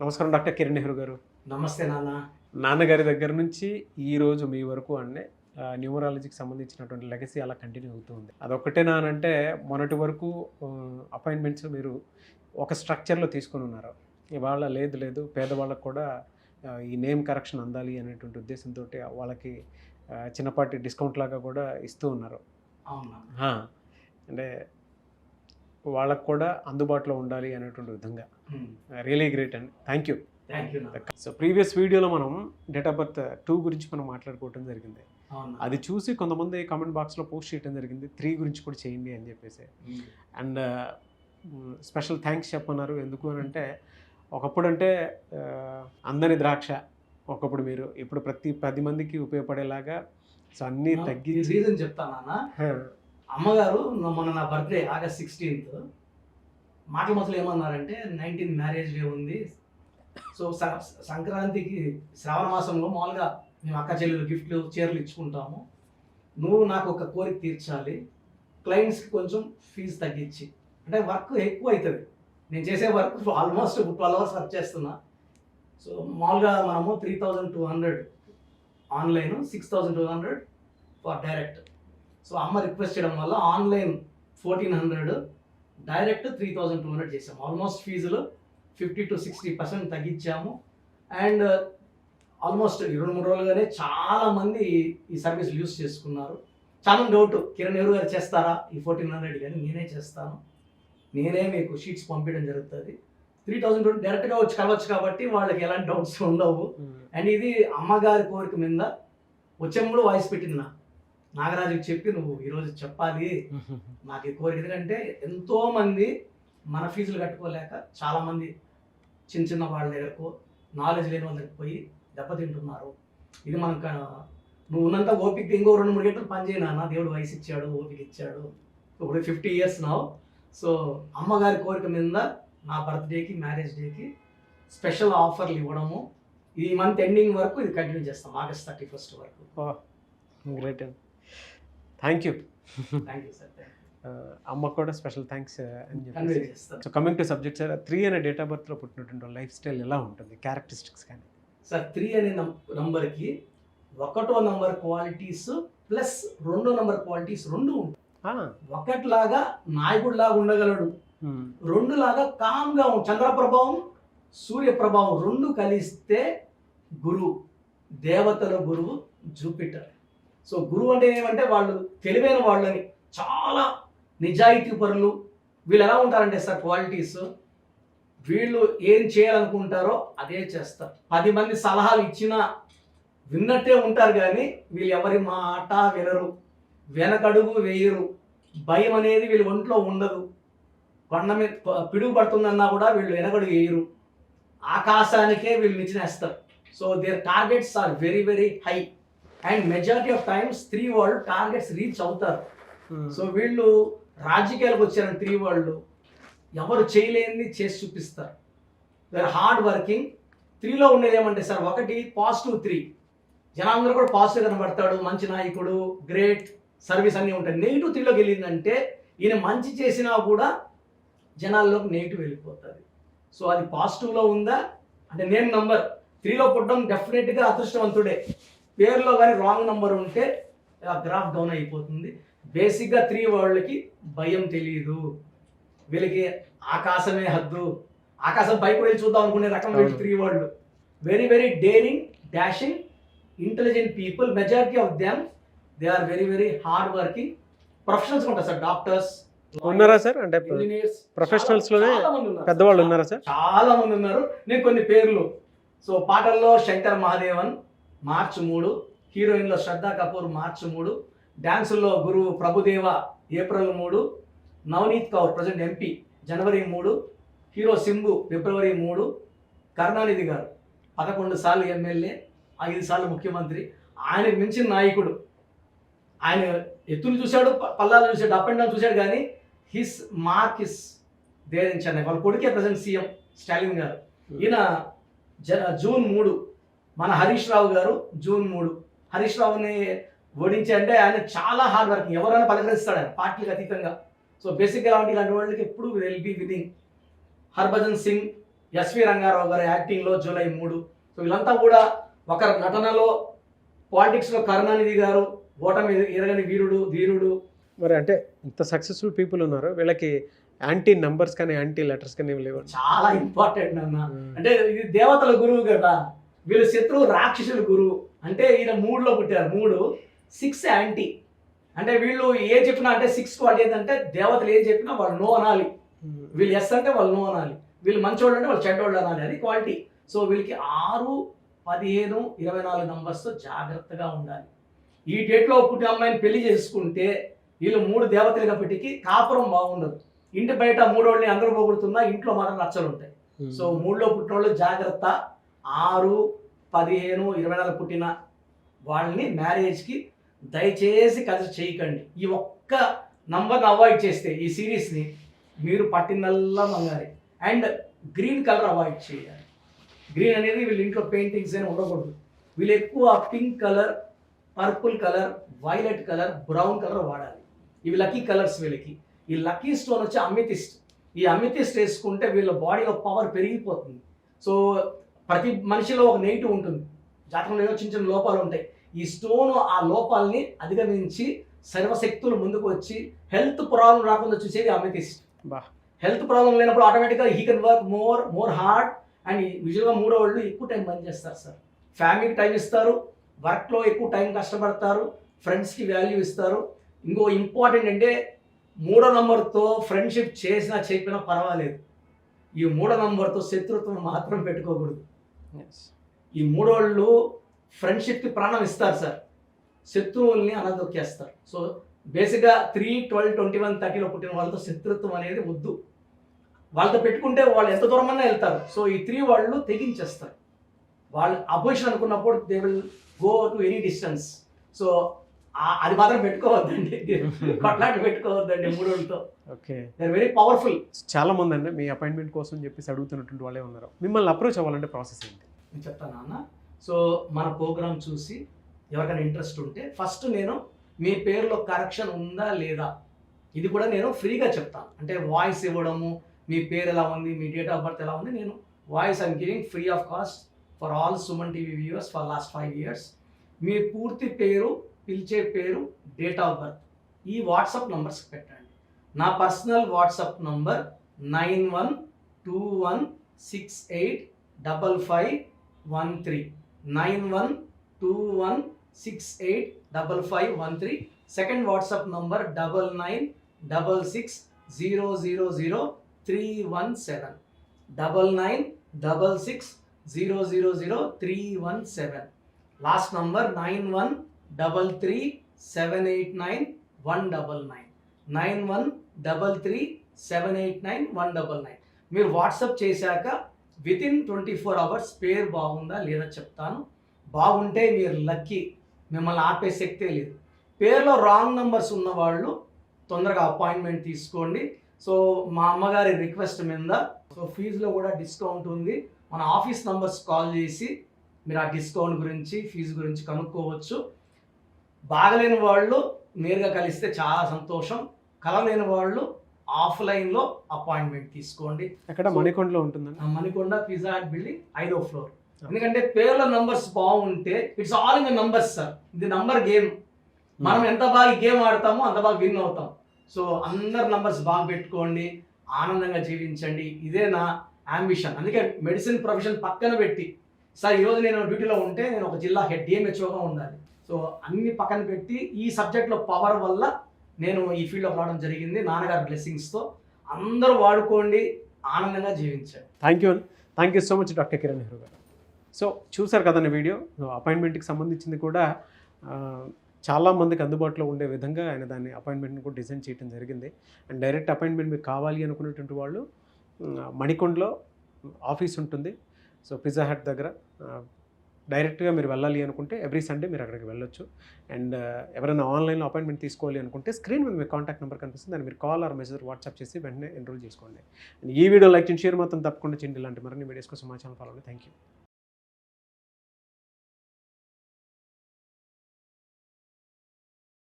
నమస్కారం డాక్టర్ కిరణ్ నెహ్రూ గారు. నమస్తే నాన్న. నాన్నగారి దగ్గర నుంచి ఈరోజు మీ వరకు అంటే న్యూమరాలజీకి సంబంధించినటువంటి లెగసీ అలా కంటిన్యూ అవుతూ ఉంది. అదొక్కటేనా అని అంటే మొన్నటి వరకు అపాయింట్మెంట్స్ మీరు ఒక స్ట్రక్చర్లో తీసుకొని ఉన్నారు. ఇవాళ లేదు పేదవాళ్ళకు కూడా ఈ నేమ్ కరెక్షన్ అందాలి అనేటువంటి ఉద్దేశంతో వాళ్ళకి చిన్నపాటి డిస్కౌంట్ లాగా కూడా ఇస్తూ ఉన్నారు. అవునా? అంటే వాళ్ళకు కూడా అందుబాటులో ఉండాలి అనేటువంటి విధంగా. రియలీ గ్రేట్ అండి. Thank you. సో ప్రీవియస్ వీడియోలో మనం డేట్ ఆఫ్ బర్త్ 2 గురించి మనం మాట్లాడుకోవటం జరిగింది. అది చూసి కొంతమంది కామెంట్ బాక్స్లో పోస్ట్ చేయడం జరిగింది 3 గురించి కూడా చేయండి అని చెప్పేసి. అండ్ స్పెషల్ థ్యాంక్స్ చెప్పన్నారు. ఎందుకు అని అంటే ఒకప్పుడు అంటే అందని ద్రాక్ష ఒకప్పుడు మీరు, ఇప్పుడు ప్రతి 10 మందికి ఉపయోగపడేలాగా సో అన్నీ తగ్గించి రీజన్ చెప్తానా. అమ్మగారు మొన్న నా బర్త్డే ఆగస్ట్ 16th మాటల మొదలు ఏమన్నారంటే 19 మ్యారేజ్ డే ఉంది. సో సంక్రాంతికి శ్రావణ మాసంలో మామూలుగా మేము అక్క చెల్లెలు గిఫ్ట్లు చీరలు ఇచ్చుకుంటాము. నువ్వు నాకు ఒక కోరిక తీర్చాలి, క్లయింట్స్కి కొంచెం ఫీజు తగ్గించి, అంటే వర్క్ ఎక్కువ అవుతుంది. నేను చేసే వర్క్ ఆల్మోస్ట్ 12 hours వర్క్ చేస్తున్నా. సో మామూలుగా మనము 3200 ఆన్లైన్, 6200 ఫర్ డైరెక్ట్. సో అమ్మ రిక్వెస్ట్ చేయడం వల్ల ఆన్లైన్ 1400, డైరెక్ట్ 3200 చేసాము. ఆల్మోస్ట్ ఫీజులు 50 to 60% తగ్గించాము. అండ్ ఆల్మోస్ట్ 2-3 రోజులుగానే చాలామంది ఈ సర్వీస్ యూస్ చేసుకున్నారు. చాలా డౌట్, కిరణ్ నెహ్రూ గారు చేస్తారా ఈ 1400? కానీ నేనే చేస్తాను. నేనే మీకు షీట్స్ పంపించడం జరుగుతుంది. 3000 డైరెక్ట్గా వచ్చి కలవచ్చు కాబట్టి వాళ్ళకి ఎలాంటి డౌట్స్ ఉండవు. అండ్ ఇది అమ్మగారి కోరిక మీద వచ్చే కూడా వాయిస్ పెట్టింది నాగరాజుకి చెప్పి నువ్వు ఈరోజు చెప్పాలి నాకు ఈ కోరిక. ఎందుకంటే ఎంతోమంది మన ఫీజులు కట్టుకోలేక చాలామంది చిన్న వాళ్ళ దగ్గరకు, నాలెడ్జ్ లేని వాళ్ళ దగ్గరకు పోయి దెబ్బతింటున్నారు. ఇది మనకు నువ్వు ఉన్నంత ఓపిక ఇంకో 2-3 గంటలు పని చేయనా, దేవుడు వయసు ఇచ్చాడు, ఓపిక ఇచ్చాడు. ఇప్పుడు 50 years now. సో అమ్మగారి కోరిక మీద నా బర్త్డేకి, మ్యారేజ్ డేకి స్పెషల్ ఆఫర్లు ఇవ్వడము, ఈ మంత్ ఎండింగ్ వరకు ఇది కంటిన్యూ చేస్తాం, ఆగస్ట్ 31st వరకు. గ్రేట్ అండి. Thank you. Thank you sir. అమ్మ కూడా స్పెషల్ థ్యాంక్స్ అని చెప్పి. So coming to subject sir, 3 అనే డేట్ ఆఫ్ బర్త్లో పుట్టినటువంటి లైఫ్ స్టైల్ ఎలా ఉంటుంది, క్యారెక్టరిస్టిక్స్ కానీ? సార్ 3 అనే నంబర్కి 1వ నంబర్ క్వాలిటీస్ ప్లస్ 2వ నంబర్ క్వాలిటీస్ 2 ఉంటాయి. 1 లాగా నాయకుడు లాగా ఉండగలడు, 2 లాగా కామ్గా చంద్ర ప్రభావం సూర్య ప్రభావం 2 కలిస్తే గురువు, దేవతల గురువు జూపిటర్. సో గురువు అంటే ఏమంటే వాళ్ళు తెలివైన వాళ్ళని, చాలా నిజాయితీ పరులు. వీళ్ళు ఎలా ఉంటారంటే సార్ క్వాలిటీస్, వీళ్ళు ఏం చేయాలనుకుంటారో అదే చేస్తారు. 10 మంది సలహాలు ఇచ్చినా విన్నట్టే ఉంటారు, కానీ వీళ్ళు ఎవరి మాట వినరు, వెనకడుగు వేయరు. భయం అనేది వీళ్ళు ఒంట్లో ఉండదు. కొండ మీద పిడుగు పడుతుందన్నా కూడా వీళ్ళు వెనకడుగు వేయరు, ఆకాశానికే వీళ్ళు నిచ్చినేస్తారు. So their targets are very very high. And majority of times 3 వాళ్ళు టార్గెట్స్ రీచ్ అవుతారు. సో వీళ్ళు రాజకీయాలకు వచ్చారని 3 వాళ్ళు ఎవరు చేయలేనిది చేసి చూపిస్తారు. We are hard working. 3లో ఉండేది ఏమంటే సార్, 1 పాజిటివ్ 3, జనాలందరూ కూడా పాజిటివ్ కనబడతాడు, మంచి నాయకుడు, గ్రేట్ సర్వీస్ అన్నీ ఉంటాయి. నెగిటివ్ 3లోకి వెళ్ళిందంటే ఈయన మంచి చేసినా కూడా జనాల్లోకి నెగిటివ్ వెళ్ళిపోతుంది. సో అది పాజిటివ్లో ఉందా అంటే, నేను నంబర్ 3లో పుట్టడం డెఫినెట్గా అదృష్టవంతుడే. పేరులో కానీ రాంగ్ నంబర్ ఉంటే గ్రాఫ్ డౌన్ అయిపోతుంది. బేసిక్గా 3 వాళ్ళకి భయం తెలియదు, వీళ్ళకి ఆకాశమే హద్దు, ఆకాశం పైకి వెళ్ళి చూద్దాం అనుకునే రకం వీళ్ళు 3 వాళ్ళు. Very very daring, dashing, intelligent people. Majority of them they are very very hard working. Professionals ఉంటారు సార్, డాక్టర్స్ ఉన్నారా సార్? అంటే ప్రొఫెషనల్స్ లోనే పెద్దవాళ్ళు ఉన్నారా సార్? చాలా మంది ఉన్నారు. నేను కొన్ని పేర్లు. సో పాటల్లో శంకర్ మహాదేవన్ మార్చి 3, హీరోయిన్లో శ్రద్ధా కపూర్ మార్చి 3, డ్యాన్సుల్లో గురువు Prabhudeva April 3, Navneet Kaur present MP జనవరి 3, హీరో సింబు ఫిబ్రవరి 3, కరుణానిధి గారు 11 సార్లు ఎమ్మెల్యే, 5 సార్లు ముఖ్యమంత్రి. ఆయనకు మించిన నాయకుడు. ఆయన ఎత్తులు చూశాడు, పల్లాలు చూశాడు, అప్ అండ్ డౌన్ చూశాడు, కానీ his mark is there in Chennai. వాళ్ళ కొడుకే ప్రజెంట్ సీఎం స్టాలిన్ గారు. ఈయన జూన్ 3. మన హరీష్ రావు గారు జూన్ 3. హరీష్ రావుని ఓడించి అంటే ఆయన చాలా హార్డ్ వర్కింగ్, ఎవరైనా పలకరిస్తాడు ఆయన పార్టీకి అతీతంగా. సో బేసిక్గా ఇలాంటి వాళ్ళకి ఎప్పుడు will be winning. Harbhajan Singh SV Rangarao గారు యాక్టింగ్లో జూలై 3. సో వీళ్ళంతా కూడా ఒకరి నటనలో, పాలిటిక్స్లో కరుణానిధి గారు, ఓటమి ఎరగని వీరుడు, ధీరుడు. మరి అంటే ఇంత సక్సెస్ఫుల్ పీపుల్ ఉన్నారు, వీళ్ళకి యాంటీ నంబర్స్ కానీ యాంటీ లెటర్స్ కానీ లేవు. చాలా ఇంపార్టెంట్ అన్న. అంటే ఇది దేవతల గురువు కదా, వీళ్ళు శత్రువు రాక్షసుల గురువు. అంటే ఈయన 3లో పుట్టారు. 3 6 యాంటీ. అంటే వీళ్ళు ఏం చెప్పినా అంటే 6 క్వాలిటీ ఏంటంటే దేవతలు ఏం చెప్పినా వాళ్ళు నో అనాలి, వీళ్ళు ఎస్ అంటే వాళ్ళు నో అనాలి, వీళ్ళు మంచోళ్ళు అంటే వాళ్ళు చెడ్డోళ్ళు అనాలి, అది క్వాలిటీ. సో వీళ్ళకి 6, 15, 24 నంబర్స్తో జాగ్రత్తగా ఉండాలి. ఈ డేట్లో పుట్టిన అమ్మాయిని పెళ్లి చేసుకుంటే వీళ్ళు 3 దేవతలుగా పెట్టికి కాపురం బాగుండదు. ఇంటి బయట 3 వాళ్ళని అందరూ పోగొడుతున్నా ఇంట్లో మాత్రం రచ్చలు ఉంటాయి. సో 3లో పుట్టిన వాళ్ళు జాగ్రత్త. 6, 15, 24 పుట్టిన వాళ్ళని మ్యారేజ్కి దయచేసి కలిసి చేయకండి. ఈ ఒక్క నంబర్ని అవాయిడ్ చేస్తే ఈ సిరీస్ని మీరు పట్టినల్లా మంగాలి. అండ్ గ్రీన్ కలర్ అవాయిడ్ చేయాలి. గ్రీన్ అనేది వీళ్ళ ఇంట్లో పెయింటింగ్స్ అయినా ఉండకూడదు. వీళ్ళు ఎక్కువ pink colour, purple colour, violet colour, brown colour వాడాలి. ఇవి లక్కీ కలర్స్ వీళ్ళకి. ఈ లక్కీ స్టోన్ వచ్చి అమితిస్ట్. ఈ అమితిస్ట్ వేసుకుంటే వీళ్ళ బాడీలో పవర్ పెరిగిపోతుంది. సో ప్రతి మనిషిలో ఒక నెగిటివ్ ఉంటుంది, జాతకంలో ఏదో చిన్న చిన్న లోపాలు ఉంటాయి. ఈ స్టోన్ ఆ లోపాలని అధిగమించి సర్వశక్తులు ముందుకు వచ్చి హెల్త్ ప్రాబ్లం రాకుండా చూసేది అమితిస్ట్. హెల్త్ ప్రాబ్లం లేనప్పుడు ఆటోమేటిక్గా he can work more hard. And యూజువల్గా 3 వాళ్ళు ఎక్కువ టైం పని చేస్తారు సార్. ఫ్యామిలీకి టైం ఇస్తారు, వర్క్లో ఎక్కువ టైం కష్టపడతారు, ఫ్రెండ్స్కి వాల్యూ ఇస్తారు. ఇంకో ఇంపార్టెంట్ అంటే 3వ నంబర్తో ఫ్రెండ్షిప్ చేసినా చెప్పినా పర్వాలేదు, ఈ 3వ నంబర్తో శత్రుత్వం మాత్రం పెట్టుకోకూడదు. ఈ 3 వాళ్ళు ఫ్రెండ్షిప్కి ప్రాణం ఇస్తారు సార్, శత్రువుల్ని అనదొక్కేస్తారు. సో బేసిక్గా 3, 12, 21, 30లో పుట్టిన వాళ్ళతో శత్రుత్వం అనేది వద్దు. వాళ్ళతో పెట్టుకుంటే వాళ్ళు ఎంత దూరమన్నా వెళ్తారు. సో ఈ 3 వాళ్ళు తెగించేస్తారు. వాళ్ళు అపోజిషన్ అనుకున్నప్పుడు they will go to any distance. So అది మాత్రం పెట్టుకోవద్దండి, కొట్లాట పెట్టుకోవద్దండి 3 వాళ్ళతో. Okay, they are very powerful. చాలా మంది అండి మీ అపాయింట్మెంట్ కోసం చెప్పేసి అడుగుతున్నటువంటి వాళ్ళే ఉన్నారు. మిమ్మల్ని అప్రోచ్ అవ్వాలంటే ప్రాసెస్ ఏంటి? నేను చెప్తాను అన్న. సో మన ప్రోగ్రామ్ చూసి ఎవరికైనా ఇంట్రెస్ట్ ఉంటే ఫస్ట్ నేను మీ పేరులో కరెక్షన్ ఉందా లేదా ఇది కూడా నేను ఫ్రీగా చెప్తాను. అంటే వాయిస్ ఇవ్వడము, మీ పేరు ఎలా ఉంది, మీ డేట్ ఆఫ్ బర్త్ ఎలా ఉంది, నేను voice I'm giving free of cost for all Suman TV viewers for last 5 years. మీ పూర్తి పేరు, పిలిచే పేరు, డేట్ ఆఫ్ బర్త్ ఈ వాట్సాప్ నంబర్స్కి పెట్టండి. నా personal WhatsApp number 9121685513 9121685513. Second WhatsApp number 9966000317 9966000317. Last number 9133789199 9133789199. మీరు వాట్సాప్ చేశాక వితిన్ 24 hours పేరు బాగుందా లేదా చెప్తాను. బాగుంటే మీరు లక్కీ, మిమ్మల్ని ఆపే శక్తే లేదు. పేరులో రాంగ్ నంబర్స్ ఉన్నవాళ్ళు తొందరగా అపాయింట్మెంట్ తీసుకోండి. సో మా అమ్మగారి రిక్వెస్ట్ మీద సో ఫీజులో కూడా డిస్కౌంట్ ఉంది. మన ఆఫీస్ నంబర్స్ కాల్ చేసి మీరు ఆ డిస్కౌంట్ గురించి, ఫీజు గురించి కనుక్కోవచ్చు. బాగలేని వాళ్ళు నేరుగా కలిస్తే చాలా సంతోషం, కలలేని వాళ్ళు ఆఫ్లైన్లో అపాయింట్మెంట్ తీసుకోండి. అక్కడ మణికొండలో ఉంటుందండి. మణికొండ పిజ్జా హట్ బిల్డింగ్ 5వ floor. ఎందుకంటే పేర్ల నంబర్స్ బాగుంటే it's all in the numbers sir. ఇది నంబర్ గేమ్. మనం ఎంత బాగా గేమ్ ఆడతామో అంత బాగా విన్ అవుతాం. సో అందరు నంబర్స్ బాగా పెట్టుకోండి, ఆనందంగా జీవించండి. ఇదే నా అంబిషన్. అందుకే మెడిసిన్ ప్రొఫెషన్ పక్కన పెట్టి సార్ ఈరోజు నేను డ్యూటీలో ఉంటే నేను ఒక జిల్లా హెడ్ DMHOగా ఉండాలి. సో అన్ని పక్కన పెట్టి ఈ సబ్జెక్ట్లో పవర్ వల్ల నేను ఈ ఫీల్డ్లోకి రావడం జరిగింది. నాన్నగారి బ్లెస్సింగ్స్తో అందరూ వాడుకోండి, ఆనందంగా జీవించండి. Thank you so much doctor Kiran Nehru గారు. సో చూసారు కదండి వీడియో. అపాయింట్మెంట్కి సంబంధించింది కూడా చాలామందికి అందుబాటులో ఉండే విధంగా ఆయన దాన్ని అపాయింట్మెంట్ని కూడా డిజైన్ చేయడం జరిగింది. అండ్ డైరెక్ట్ అపాయింట్మెంట్ మీకు కావాలి అనుకునేటువంటి వాళ్ళు మణికొండలో ఆఫీస్ ఉంటుంది. సో పిజ్జా హట్ దగ్గర డైరెక్ట్గా మీరు వెళ్ళాలి అనుకుంటే ఎవ్రీ సండే మీరు అక్కడికి వెళ్ళొచ్చు. అండ్ ఎవరైనా ఆన్లైన్లో అపాయింట్మెంట్ తీసుకోవాలి అనుకుంటే స్క్రీన్ మీద మీ కాంటాక్ట్ నెంబర్ కనిపిస్తుంది, దాన్ని మీరు కాల్ ఆర్ మెసేజ్ వాట్సాప్ చేసి వెంటనే ఎన్రోల్ చేసుకోండి. అండ్ ఈ వీడియో లైక్ చేయండి, షేర్ మాత్రం తప్పకుండా చేయండి. ఇలాంటి మరిన్ని వీడియోస్ కోసం మా ఛానల్ ఫాలో అవ్వండి. Thank you.